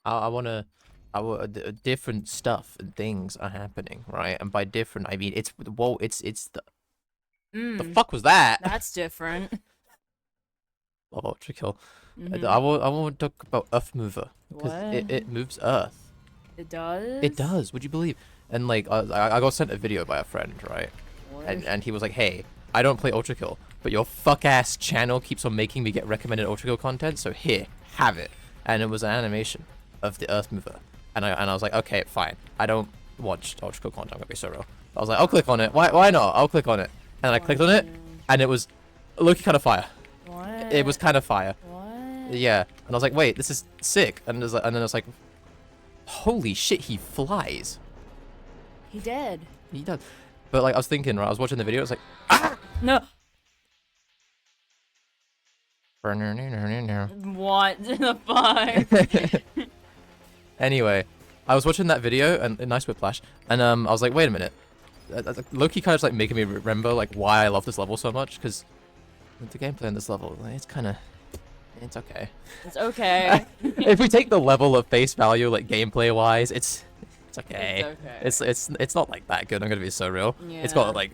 I wanna, different stuff and things are happening, right? And by different, I mean it's whoa, it's the Mm, fuck was that? that's different. Love Ultrakill. Mm-hmm. I won't talk about Earthmover because What? it moves Earth. It It does? does. Would you believe? And like I got sent a video by a friend, right? What? And he was like, hey, I don't play Ultrakill, but your fuck ass channel keeps on making me get recommended Ultrakill content, so here, have it. And it was an animation of the Earthmover. And I was like, okay, fine. I don't watch Ultrakill content, I'm gonna be so real. I was like, I'll click on it. Why not? I'll click on it. And I clicked on it, What? and it was looking kind of fire. It was What? kind of fire. What? Yeah. And I was like, wait, this is sick. And then I was like, holy shit, he flies. He did. He does. But like I was thinking, right, I was watching the video, I was like, ah! No. Anyway, What the fuck? I was watching that video and a nice whiplash, and I was like, wait a minute. Loki kind of like making me remember like why I love this level so much, because the gameplay on this level, it's kind of, it's okay. It's okay. If we take the level of face value, like gameplay wise, it's okay. It's okay. It's not like that good. I'm gonna be so real. It's Yeah. got like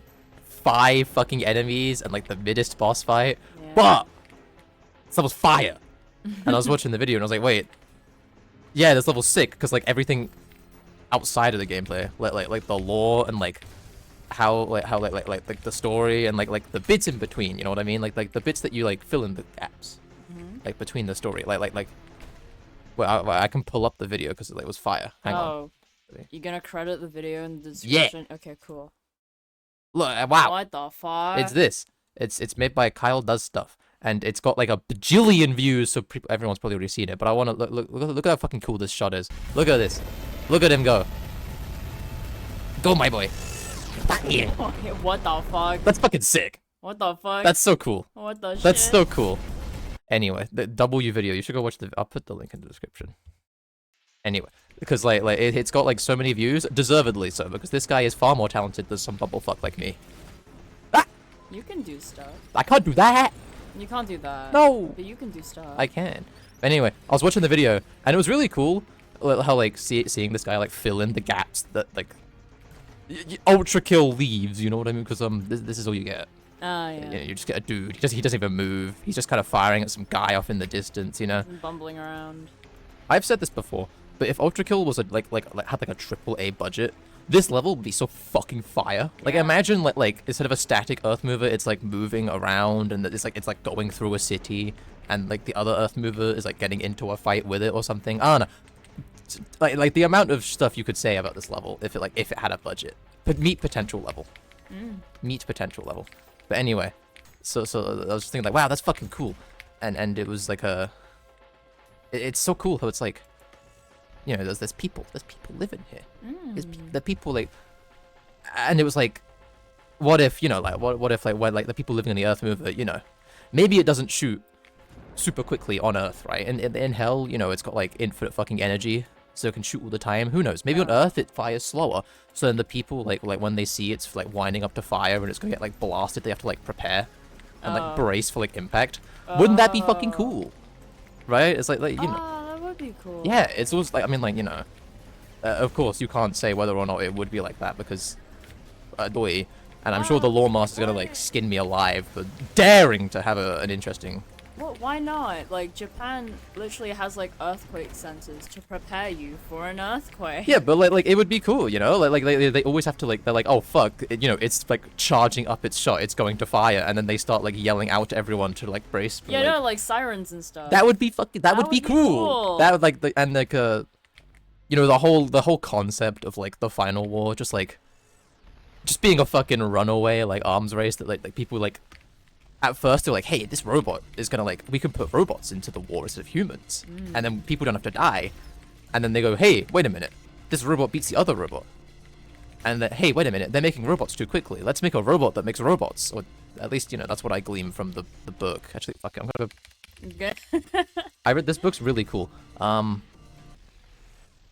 5 fucking enemies and like the middest boss fight, Yeah. but this level's fire. And I was watching the video and I was like, wait, yeah, this level's sick because like everything outside of the gameplay, like the lore and like how like the story and like the bits in between, you know what I mean? Like the bits that you like fill in the gaps, Mhm. like between the story, well, I can pull up the video because it was fire. Hang on. Oh. You gonna credit the video in the Yeah. description? Okay, cool. Look, wow. What the fuck? It's this. It's made by Kyle Does Stuff, and it's got like a bajillion views, so everyone's probably already seen it. But I want to look at how fucking cool this shot is. Look at this. Look at him go. Go, my boy. Yeah. What the fuck? That's fucking sick. What the fuck? That's so cool. What the That's shit? so cool. Anyway, the W video. You should go watch the. I'll put the link in the description. Anyway, because like it's got like so many views, deservedly so, because this guy is far more talented than some bumblefuck like me. Ah! You can do stuff. I can't do that. You can't do that. No. But you can do stuff. I can. Anyway, I was watching the video, and it was really cool how like seeing this guy like fill in the gaps that like Ultrakill leaves. You know what I mean? Because this is all you get. Ah, yeah. You know, you just get a dude. He doesn't even move. He's just kind of firing at some guy off in the distance. You know. Bumbling around. I've said this before, but if Ultrakill was had like a AAA budget, this level would be so fucking fire. Like Yeah. imagine like instead of a static Earthmover, it's like moving around and it's like going through a city, and like the other Earthmover is like getting into a fight with it or something. I don't know. Like the amount of stuff you could say about this level if it had a budget. But meet potential level. Meet potential level. But anyway, so I was just thinking like, wow, that's fucking cool, and it was like it's so cool how it's like, you know, there's people living here. The people like, and it was like, what if, you know, like what if like when like the people living in the Earthmover, you know, maybe it doesn't shoot super quickly on Earth, right? And in Hell, you know, it's got like infinite fucking energy, so it can shoot all the time. Who knows? Maybe on Earth it fires slower, so then the people like when they see it's like winding up to fire and it's gonna get like blasted, they have to like prepare and like brace for like impact. Wouldn't that be fucking cool? Right? It's like you know. Ah, that would be cool. Yeah, it's always like, I mean, like, you know, of course you can't say whether or not it would be like that because, boy, and I'm sure the Lore Master's gonna like skin me alive for daring to have an interesting. Well, why not? Like, Japan literally has, like, earthquake sensors to prepare you for an earthquake. Yeah, but like it would be cool, you know, like they always have to like, they're like, oh fuck, you know, it's like charging up its shot, it's going to fire, and then they start like yelling out to everyone to like brace. For, Yeah, like, no, like sirens and stuff. that would be fucking. That would be cool. That would like and like you know, the whole concept of like the final war, just being a fucking runaway like arms race that like people like. At first they're like, hey, this robot is gonna like, we can put robots into the war instead of humans, and then people don't have to die. And then they go, hey, wait a minute, this robot beats the other robot. And then, hey, wait a minute, they're making robots too quickly. Let's make a robot that makes robots. Or at least, you know, that's what I glean from the book. Actually, fuck it, I'm gonna go. Okay. I read this book's really cool.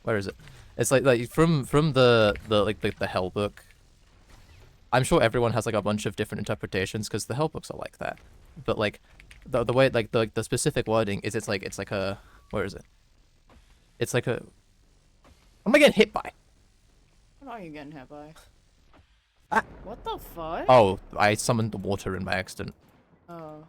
Where is it? It's like from the Hell book. I'm sure everyone has like a bunch of different interpretations because the Hell books are like that. But like the way like the specific wording is it's like a, where is it? It's like a... What am I getting hit by? What are you getting hit by? Ah. What the fuck? Oh, I summoned the water in by accident. Oh.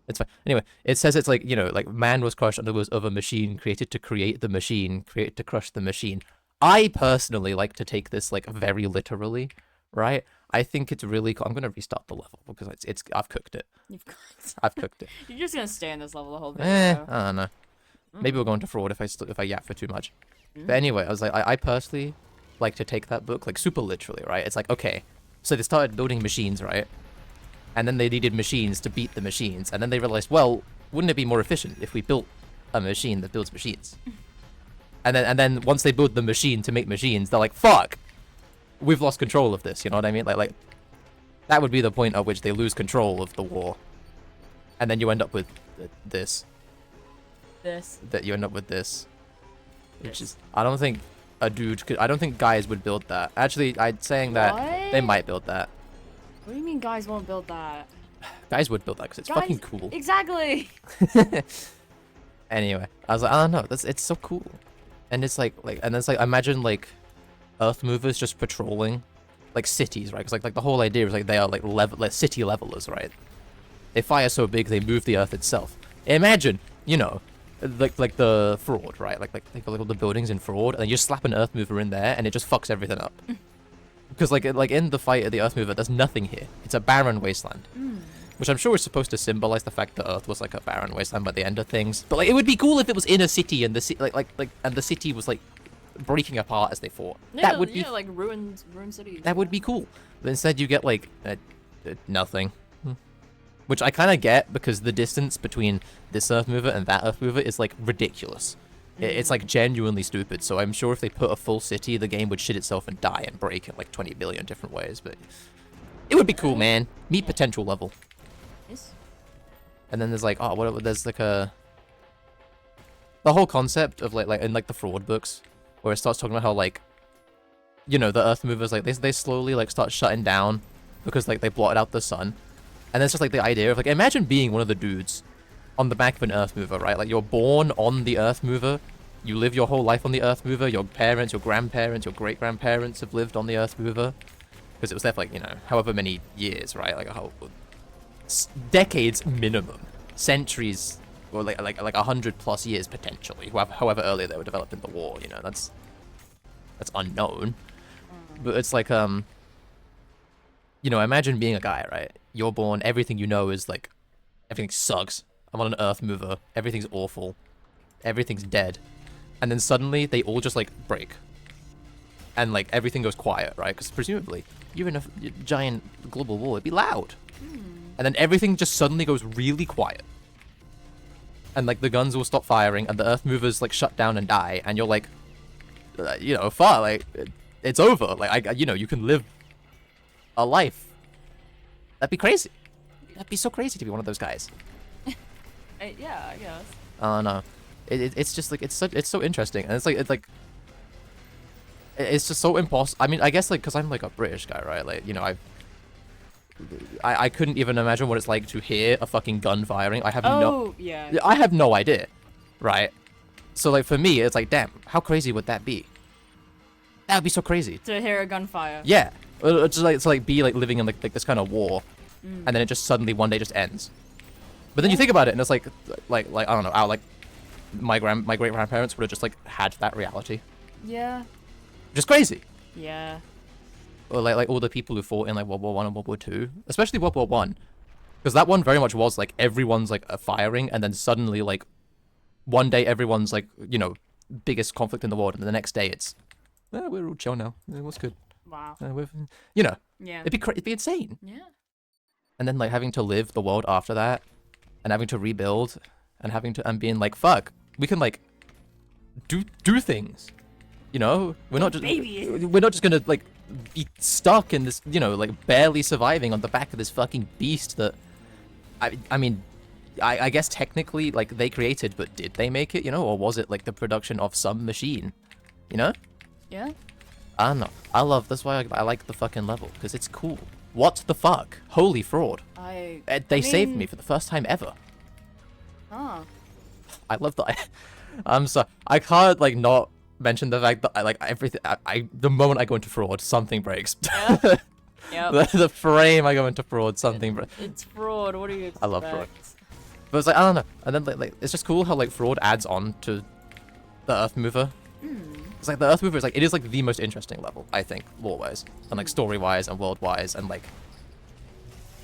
It's fine. Anyway, it says it's like, you know, like man was crushed under the wheels of a machine created to create the machine, created to crush the machine. I personally like to take this like very literally, right? I think it's really cool. I'm gonna restart the level because I've cooked it. You've got... I've cooked it. You're just gonna stay in this level the whole video. I don't know. Maybe we'll go into fraud if I yap for too much. But anyway, I was like, I personally like to take that book like super literally, right? It's like, okay, so they started building machines, right? And then they needed machines to beat the machines, and then they realized, well, wouldn't it be more efficient if we built a machine that builds machines? And then once they build the machine to make machines, they're like, fuck, we've lost control of this. You know what I mean? Like that would be the point at which they lose control of the war, and then you end up with this. That you end up with this, which is I don't think a dude could. I don't think guys would build that. Actually, I'm saying that they might build that. What do you mean guys won't build that? Guys would build that because it's fucking cool. Exactly. Anyway, I was like, I don't know, it's so cool, and it's like, and it's like, imagine like Earthmovers just patrolling, like cities, right? Because like the whole idea is like they are like city levelers, right? They fire so big they move the Earth itself. Imagine, you know, like the fraud, right? Like all the buildings in fraud, and then you just slap an Earthmover in there, and it just fucks everything up. Because like in the fight of the Earthmover, there's nothing here. It's a barren wasteland, which I'm sure is supposed to symbolize the fact that Earth was like a barren wasteland by the end of things. But like, it would be cool if it was in a city and the city was like breaking apart as they fought. Yeah, that would be like ruined cities. That would be cool. But instead, you get like nothing, which I kind of get because the distance between this Earthmover and that Earthmover is like ridiculous. It's like genuinely stupid, so I'm sure if they put a full city, the game would shit itself and die and break in like 20 billion different ways, but it would be cool, man. Meet potential level. Yes. And then there's like, there's like the whole concept of like in like the fraud books, where it starts talking about how like, you know, the Earthmovers, like they slowly like start shutting down because like they blotted out the sun. And then it's just like the idea of like, imagine being one of the dudes on the back of an Earthmover, right? Like you're born on the Earthmover, you live your whole life on the Earthmover, your parents, your grandparents, your great-grandparents have lived on the Earthmover, because it was there for like, you know, however many years, right? Like decades minimum, centuries, or like 100+ years potentially, however early they were developed in the war, you know, that's unknown. But it's like, you know, imagine being a guy, right? You're born, everything you know is like, everything sucks. I'm on an Earthmover. Everything's awful. Everything's dead. And then suddenly they all just like break. And like everything goes quiet, right? Because presumably you're in a giant global war. It'd be loud. And then everything just suddenly goes really quiet. And like the guns will stop firing and the Earthmovers like shut down and die. And you're like, you know, like it's over. Like you know, you can live a life. That'd be crazy. That'd be so crazy to be one of those guys. Yeah, I guess. Oh no, it's just like it's so interesting, and it's just so impossible. I mean, I guess like because I'm like a British guy, right? Like, you know, I couldn't even imagine what it's like to hear a fucking gun firing. I have I have no idea, right? So like for me, it's like, damn, how crazy would that be? That would be so crazy to hear a gunfire. Yeah, it's just like to like be like living in like this kind of war, and then it just suddenly one day just ends. But then you think about it, and it's like I don't know, like my great grandparents would have just like had that reality. Yeah. Just crazy. Yeah. Or like all the people who fought in like World War I and World War II, especially World War I, because that one very much was like everyone's like firing, and then suddenly like one day everyone's like, you know, biggest conflict in the world, and the next day it's we're all chill now. What's good? Wow. You know. Yeah. It'd be insane. Yeah. And then like having to live the world after that. And having to rebuild, and being like, fuck, we can like do things, you know? We're not just gonna like be stuck in this, you know, like barely surviving on the back of this fucking beast that, I mean, I guess technically like they created, but did they make it, you know, or was it like the production of some machine, you know? Yeah. I don't know. That's why I like the fucking level, because it's cool. What the fuck? Holy fraud. They saved me for the first time ever. Huh. I love that. I'm so I can't like not mention the fact that I like everything. The moment I go into fraud, something breaks. Yeah. Yep. the frame I go into fraud, something breaks. It's fraud. What do you expect? I love fraud. But it's like I don't know, and then like it's just cool how like fraud adds on to the Earthmover. It's like the Earthmover is like it is like the most interesting level I think lore-wise and like story-wise and world-wise and like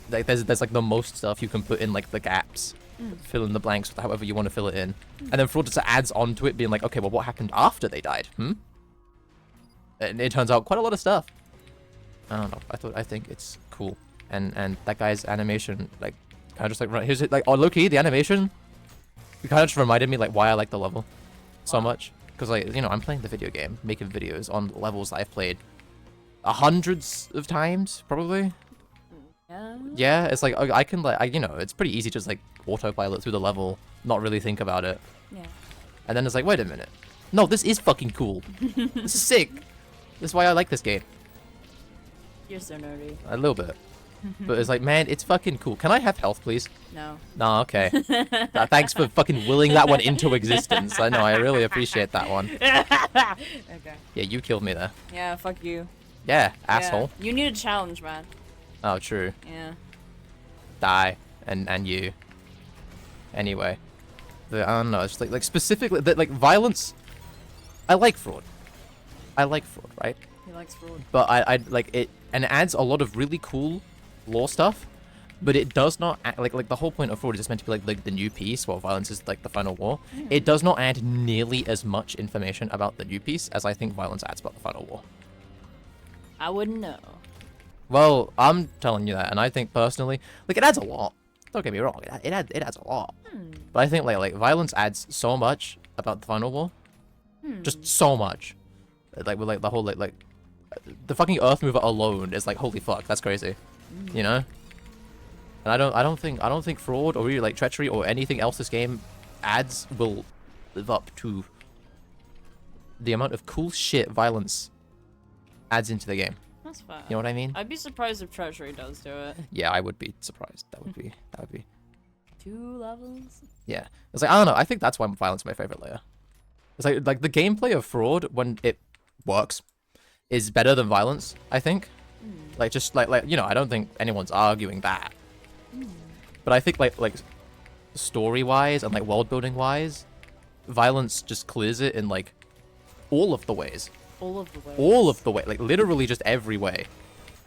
there's like the most stuff you can put in like the gaps, fill in the blanks however you want to fill it in, and then fraud just adds on to it being like okay well what happened after they died? And it turns out quite a lot of stuff. I don't know. I think it's cool, and that guy's animation like kind of just like here's it like oh low-key the animation it kind of just reminded me like why I like the level so much, because like you know I'm playing the video game, making videos on levels that I've played hundreds of times probably. Yeah, it's like I can like you know it's pretty easy to just like autopilot through the level, not really think about it. Yeah. And then it's like wait a minute, no this is fucking cool. This is sick. This is why I like this game. You're so nerdy. A little bit. But it's like, man, it's fucking cool. Can I have health, please? No. No, okay. Thanks for fucking willing that one into existence. I know, I really appreciate that one. Okay. Yeah, you killed me there. Yeah, fuck you. Yeah, asshole. Yeah. You need a challenge, man. Oh, true. Yeah. Die. And you. Anyway. I don't know, it's just like specifically, like, violence. I like fraud. I like fraud, right? He likes fraud. But I like it, and it adds a lot of really cool lore stuff, but it does not like the whole point of fraud is just meant to be like the new piece while violence is like the final war. It does not add nearly as much information about the new piece as I think violence adds about the final war. I wouldn't know. Well, I'm telling you that, and I think personally like it adds a lot. Don't get me wrong, it adds a lot. But I think like violence adds so much about the final war, just so much. Like with like the whole like the fucking Earthmover alone is like holy fuck, that's crazy. You know? And I don't think fraud or really like treachery or anything else this game adds will live up to the amount of cool shit violence adds into the game. That's fair. You know what I mean? I'd be surprised if treachery does do it. Yeah, I would be surprised. That would be 2 levels? Yeah. It's like I don't know, I think that's why violence is my favorite layer. It's like the gameplay of fraud when it works is better than violence, I think. Like just like you know, I don't think anyone's arguing that. But I think like story wise and like world building wise, violence just clears it in like all of the ways. All of the ways. All of the way, like literally just every way.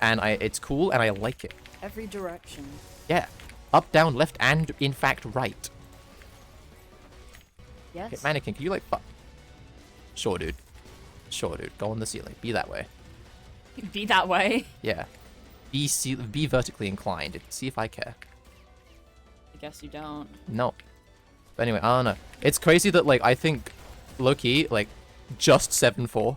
And it's cool and I like it. Every direction. Yeah. Up, down, left, and in fact right. Yes. Okay, mannequin, can you like Sure, dude. Sure, dude. Go on the ceiling. Be that way. Be that way. Yeah. Be vertically inclined. See if I care. I guess you don't. No. But anyway, I don't know. It's crazy that like I think low-key, like just 7-4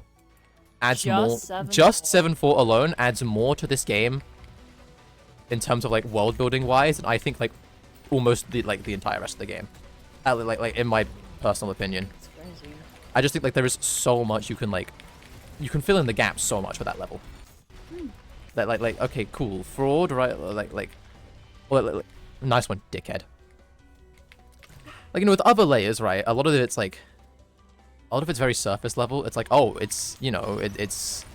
adds Just more. 7-4. Just 7-4 alone adds more to this game in terms of like world building wise, and I think like almost the entire rest of the game. Like in my personal opinion. It's crazy. I just think like there is so much you can fill in the gaps so much with that level. Like okay, cool. Fraud, right? Like nice one, dickhead. Like you know, with other layers, right? A lot of it's very surface level. It's like, oh, it's you know, it's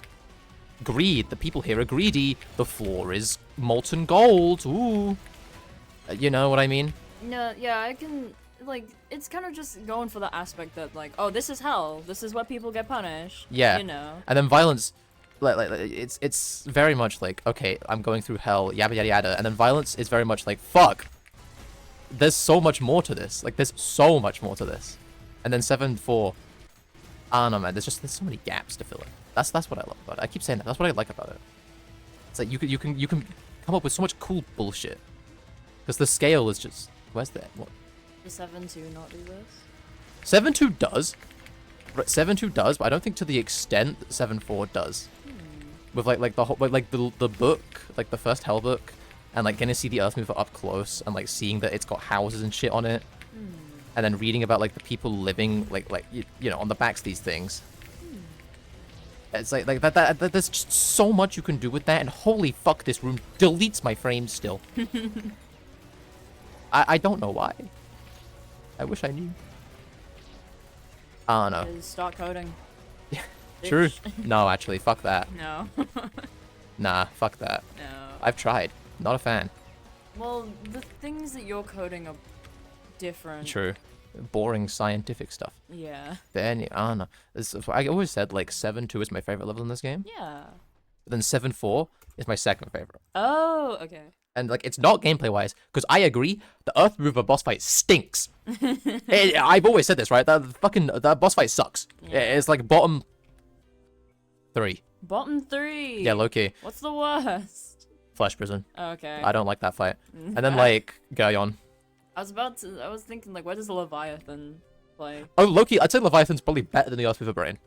greed. The people here are greedy. The floor is molten gold. Ooh, you know what I mean? No, yeah, I can. Like, it's kind of just going for the aspect that, like, oh, this is hell. This is what people get punished. Yeah. You know. And then violence, like it's very much like, okay, I'm going through hell, yada yada yada. And then violence is very much like, fuck. There's so much more to this. Like, there's so much more to this. And then 7-4, I don't know, man. There's so many gaps to fill in. That's what I love about it. I keep saying that. That's what I like about it. It's like you can come up with so much cool bullshit. Because the scale is just, where's that? What? The 7-2 not do this? 7-2 does. 7-2 does, but I don't think to the extent that 7-4 does. With like the whole like the book, like the first Hell book, and like getting to see the Earthmover up close and like seeing that it's got houses and shit on it, and then reading about like the people living like you know on the backs of these things. It's like that there's just so much you can do with that, and holy fuck, this room deletes my frames still. I don't know why. I wish I knew. I don't know. Is start coding. True. Bitch. No, actually, fuck that. No. Nah, fuck that. No. I've tried. Not a fan. Well, the things that you're coding are different. True. Boring scientific stuff. Yeah. But I don't know. I always said like 7-2 is my favorite level in this game. Yeah. But then 7-4 is my second favorite. Oh, okay. And like it's not gameplay wise, because I agree, the Earthmover boss fight stinks. I've always said this, right? That boss fight sucks. Yeah. It's like bottom 3. Bottom 3. Yeah, low-key. What's the worst? Flesh Prison. Okay. I don't like that fight. And then like Gaon. I was thinking like, where does the Leviathan play? Oh, low-key, I'd say Leviathan's probably better than the Earthmover Brain.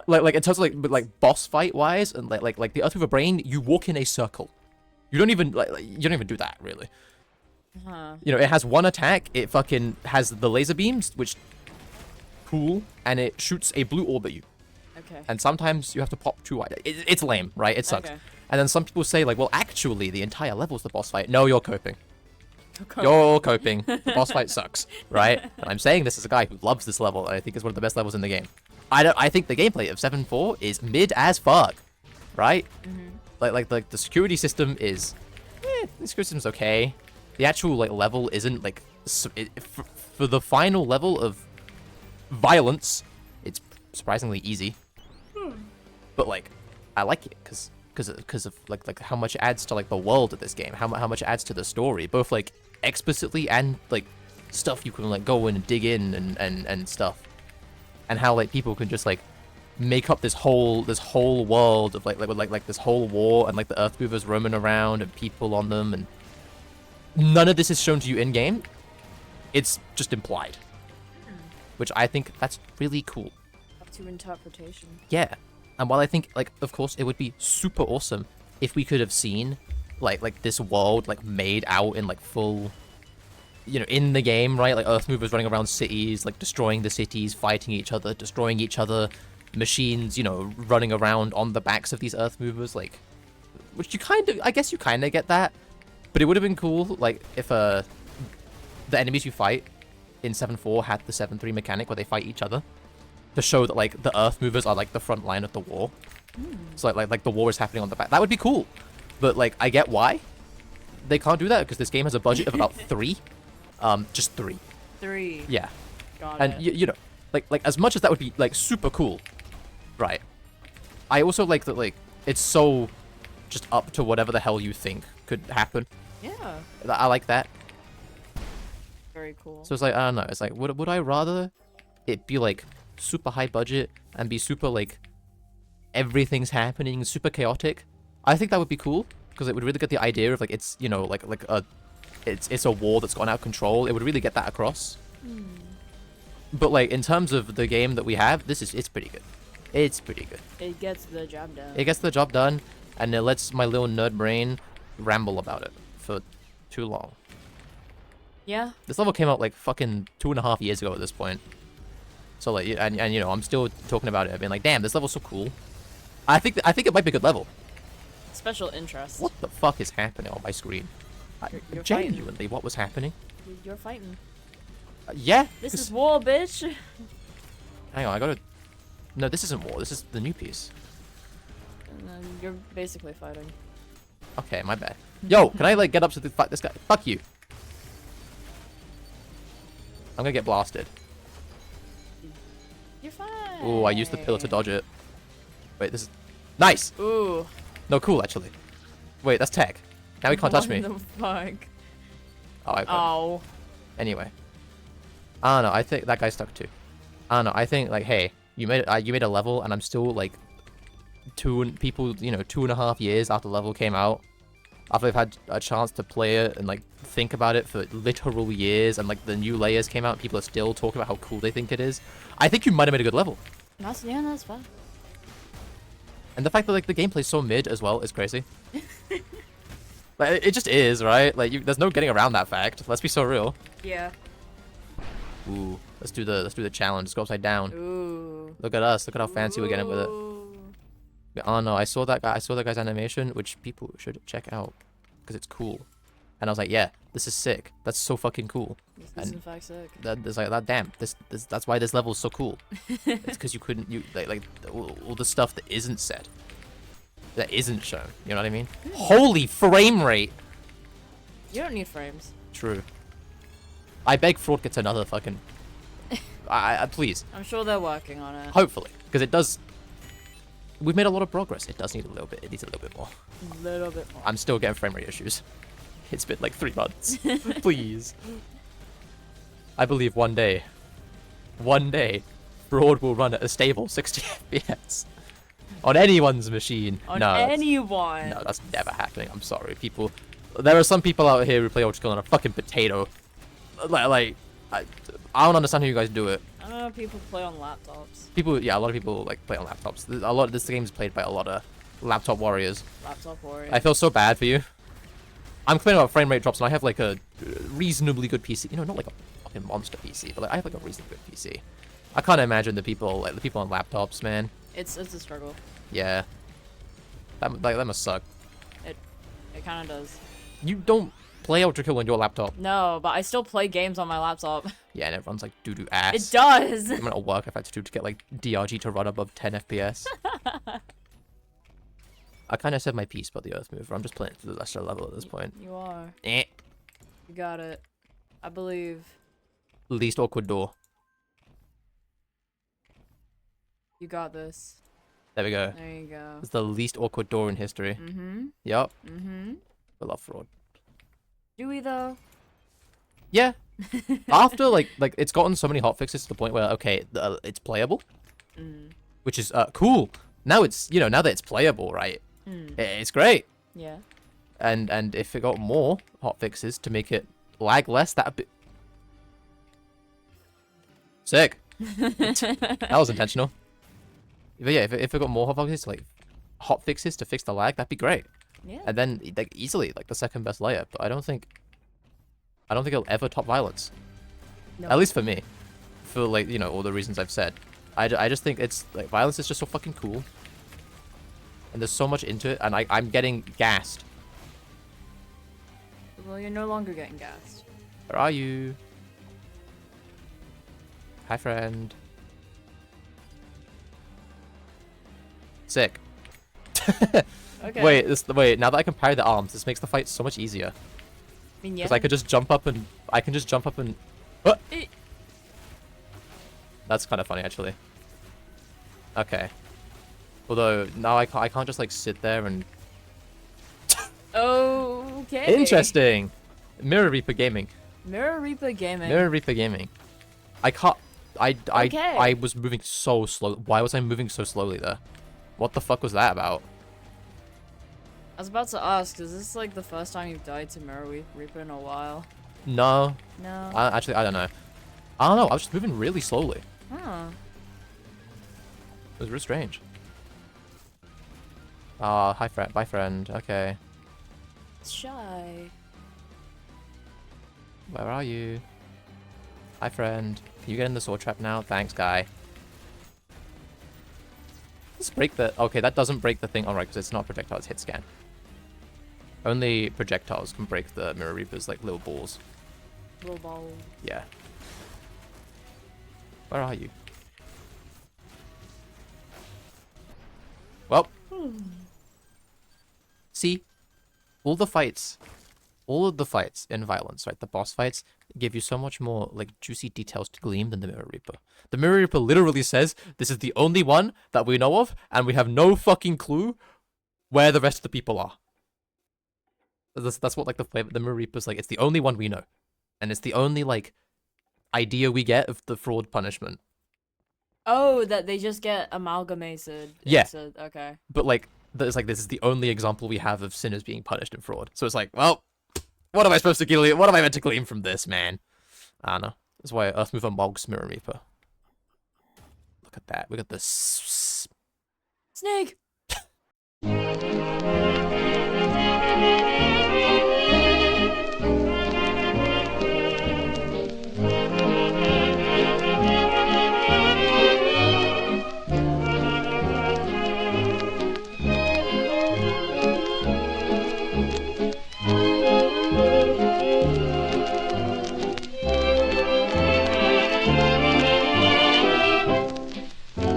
Like in terms of like boss fight wise, and like the Earthmover Brain, you walk in a circle. You don't even you don't even do that really. Huh. You know, it has one attack. It fucking has the laser beams, which cool, and it shoots a blue orb at you. Okay. And sometimes you have to pop 2 items. It's lame, right? It sucks. Okay. And then some people say like, well, actually, the entire level's the boss fight. No, you're coping. Okay. You're coping. The boss fight sucks, right? And I'm saying this as a guy who loves this level. I think it's one of the best levels in the game. I think the gameplay of 7-4 is mid as fuck, right? Like the security system is, the security system's okay. The actual like level isn't like for the final level of violence, it's surprisingly easy. But like, I like it because of like how much it adds to like the world of this game, how much it adds to the story, both like explicitly and like stuff you can like go in and dig in and stuff, and how like people can just like make up this whole world of like this whole war, and like the Earthmovers roaming around and people on them, and none of this is shown to you in game. It's just implied, which I think that's really cool. Up to interpretation. Yeah. And while I think, like, of course, it would be super awesome if we could have seen, like this world, like, made out in, like, full, you know, in the game, right? Like, Earthmovers running around cities, like, destroying the cities, fighting each other, destroying each other, machines, you know, running around on the backs of these Earthmovers, like, which you kind of, I guess you kind of get that, but it would have been cool, like, if, the enemies you fight in 7-4 had the 7-3 mechanic where they fight each other. To show that like the Earthmovers are like the front line of the war, so like the war is happening on the back. That would be cool, but like I get why they can't do that because this game has a budget of about 3, just 3. 3. Yeah, Got and it. you know, like as much as that would be like super cool, right? I also like that like it's so just up to whatever the hell you think could happen. Yeah. I like that. Very cool. So it's like I don't know. It's like would I rather it be like super high budget and be super like everything's happening super chaotic? I think that would be cool because it would really get the idea of like it's, you know, like it's a war that's gone out of control. It would really get that across. But like in terms of the game that we have, it's pretty good. It's pretty good. It gets the job done. It gets the job done, and it lets my little nerd brain ramble about it for too long. Yeah. This level came out like fucking 2.5 years ago at this point. So like, and you know, I'm still talking about it. I've been like, damn, this level's so cool. I think it might be a good level. Special interest. What the fuck is happening on my screen? You're Genuinely, fighting. what was happening? You're fighting. Yeah. This is war, bitch. Hang on, I gotta. No, this isn't war. This is the new piece. And then you're basically fighting. Okay, my bad. Yo, can I like get up to fight this guy? Fuck you. I'm gonna get blasted. You're fine. Ooh, I used the pillar to dodge it. Wait, this is nice. Ooh. No, cool actually. Wait, that's tech. Now he can't touch me. What the fuck? Oh, I Oh. Anyway, I don't know. I think that guy's stuck too. I don't know. I think like, hey, you made a level, and I'm still like, 2.5 years after the level came out, after they've had a chance to play it and like think about it for literal years, and like the new layers came out, and people are still talking about how cool they think it is. I think you might have made a good level. That's fine. And the fact that like the gameplay's so mid as well is crazy. Like it just is, right? Like there's no getting around that fact. Let's be so real. Yeah. Ooh, let's do the challenge. Let's go upside down. Ooh. Look at us. Look at how fancy we're getting with it. Oh no, I saw that guy's animation, which people should check out because it's cool. And I was like, yeah, This is sick. That's so fucking cool. This is And in fact sick. There's like that. Damn. That's why this level is so cool. It's because you couldn't like all the stuff that isn't said, that isn't shown. You know what I mean? Holy frame rate. You don't need frames. True. I beg Fraud gets another fucking. I please. I'm sure they're working on it. Hopefully, because it does. We've made a lot of progress. It does need a little bit. It needs a little bit more. A little bit more. I'm still getting frame rate issues. It's been like 3 months. Please. I believe one day, Fraud will run at a stable 60 FPS on anyone's machine. On no, anyone. no, that's never happening. I'm sorry, people. There are some people out here who play Ultrakill on a fucking potato. Like, I don't understand how you guys do it. I don't know, people play on laptops. People, yeah, a lot of people like play on laptops. This game's played by a lot of laptop warriors. Laptop warriors. I feel so bad for you. I'm complaining about frame rate drops, and I have like a reasonably good PC. You know, not like a fucking monster PC, but like I have like a reasonably good PC. I can't imagine the people on laptops, man. It's a struggle. Yeah. That must suck. It kind of does. You don't play Ultrakill on your laptop. No, but I still play games on my laptop. Yeah, and it runs like doo-doo ass. It does. I'm gonna work I've had to do to get like DRG to run above 10 FPS. I kind of said my piece about the Earthmover. I'm just playing to the lesser level at this point. You are. Eh. You got it. I believe. Least awkward door. You got this. There we go. There you go. It's the least awkward door in history. Mm-hmm. Yup. Mm-hmm. I love Fraud. Do we though? Yeah. After like it's gotten so many hotfixes to the point where okay, it's playable, which is cool. Now it's now that it's playable, right? It's great. Yeah. And if it got more hotfixes to make it lag less, that'd be sick. That was intentional. But yeah, if it got more hotfixes to fix the lag, that'd be great. Yeah. And then like easily like the second best layer. But I don't think it'll ever top violence. No. At least for me. For like, all the reasons I've said. I just think it's like violence is just so fucking cool. And there's so much into it, and I'm getting gassed. Well, you're no longer getting gassed. Where are you? Hi, friend. Sick. Okay. Wait, now that I can parry the arms, this makes the fight so much easier. I mean, yeah. Because I can just jump up and That's kind of funny, actually. Okay. Although now I can't just like sit there and. Okay. Interesting. Mirror Reaper Gaming. Mirror Reaper Gaming. Mirror Reaper Gaming. I can't. Okay. I was moving so slow. Why was I moving so slowly there? What the fuck was that about? I was about to ask, is this like the first time you've died to Mirror Reaper in a while? No. No. Actually, I don't know. I don't know. I was just moving really slowly. Huh. It was real strange. Hi friend. Bye friend. Okay. It's shy. Where are you? Hi friend. Can you get in the sword trap now? Thanks, guy. Let's break the... Okay, that doesn't break the thing. Alright, because it's not projectile, it's hit scan. Only projectiles can break the Mirror Reaper's, like, little balls. Little ball. Yeah. Where are you? Well. See? All of the fights in Violence, right? The boss fights give you so much more, like, juicy details to glean than the Mirror Reaper. The Mirror Reaper literally says, this is the only one that we know of, and we have no fucking clue where the rest of the people are. That's what, like, the Mirror Reaper's like, it's the only one we know. And it's the only, like, idea we get of the fraud punishment. Oh, that they just get amalgamated. Yeah. Okay. But, like, this is the only example we have of sinners being punished in fraud. So it's like, well, what am I supposed to glean? What am I meant to glean from this, man? I don't know. That's why Earthmover mogs Mirror Reaper. Look at that. We got this. Snake!